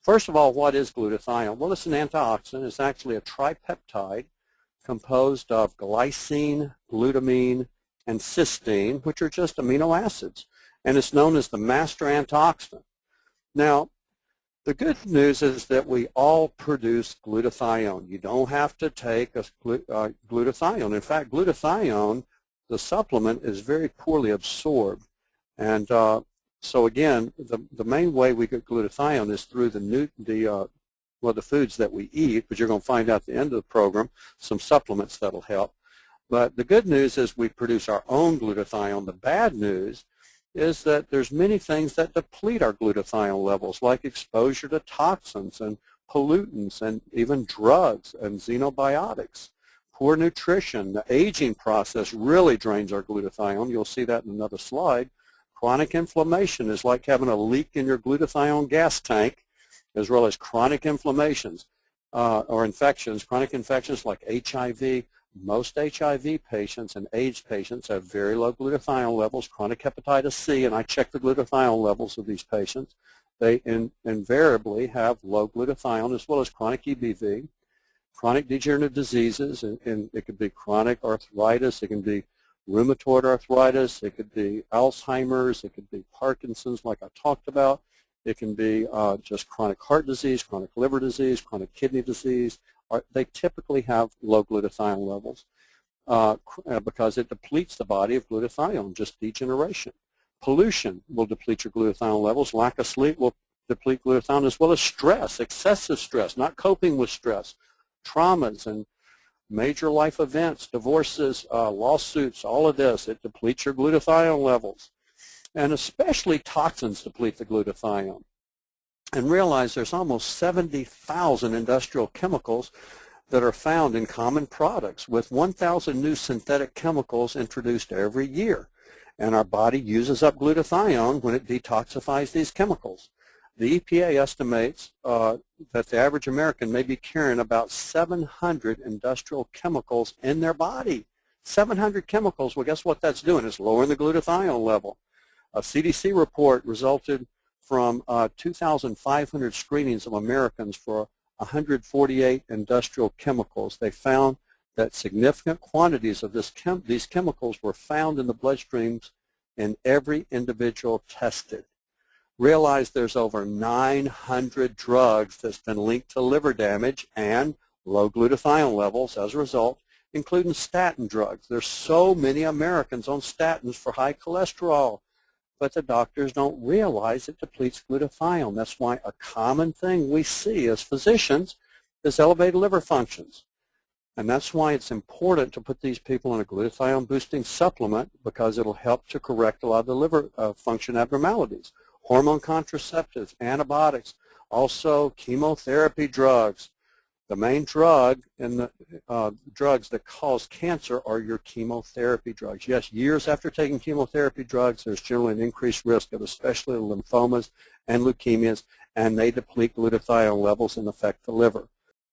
First of all, what is glutathione? Well, it's an antioxidant. It's actually a tripeptide composed of glycine, glutamine, and cysteine, which are just amino acids. And it's known as the master antioxidant. Now, the good news is that we all produce glutathione. You don't have to take a glutathione. In fact, glutathione, the supplement, is very poorly absorbed. And so again, the main way we get glutathione is through the foods that we eat, but you're going to find out at the end of the program some supplements that'll help. But the good news is we produce our own glutathione. The bad news is that there's many things that deplete our glutathione levels, like exposure to toxins and pollutants and even drugs and xenobiotics. Poor nutrition, the aging process really drains our glutathione. You'll see that in another slide. Chronic inflammation is like having a leak in your glutathione gas tank, as well as chronic inflammations or infections. Chronic infections like HIV. Most HIV patients and AIDS patients have very low glutathione levels, chronic hepatitis C, and I check the glutathione levels of these patients. They invariably have low glutathione, as well as chronic EBV, chronic degenerative diseases, and it could be chronic arthritis, it can be rheumatoid arthritis, it could be Alzheimer's, it could be Parkinson's like I talked about, it can be just chronic heart disease, chronic liver disease, chronic kidney disease. They typically have low glutathione levels because it depletes the body of glutathione, just degeneration. Pollution will deplete your glutathione levels. Lack of sleep will deplete glutathione, as well as stress, excessive stress, not coping with stress, traumas and major life events, divorces, lawsuits, all of this. It depletes your glutathione levels. And especially toxins deplete the glutathione. And realize there's almost 70,000 industrial chemicals that are found in common products, with 1,000 new synthetic chemicals introduced every year. And our body uses up glutathione when it detoxifies these chemicals. The EPA estimates that the average American may be carrying about 700 industrial chemicals in their body. 700 chemicals. Well, guess what that's doing? It's lowering the glutathione level. A CDC report resulted from 2,500 screenings of Americans for 148 industrial chemicals. They found that significant quantities of these chemicals were found in the bloodstreams in every individual tested. Realize there's over 900 drugs that's been linked to liver damage and low glutathione levels as a result, including statin drugs. There's so many Americans on statins for high cholesterol, but the doctors don't realize it depletes glutathione. That's why a common thing we see as physicians is elevated liver functions. And that's why it's important to put these people on a glutathione boosting supplement, because it'll help to correct a lot of the liver function abnormalities. Hormone contraceptives, antibiotics, also chemotherapy drugs. The main drug and the drugs that cause cancer are your chemotherapy drugs. Yes, years after taking chemotherapy drugs, there's generally an increased risk of especially lymphomas and leukemias, and they deplete glutathione levels and affect the liver.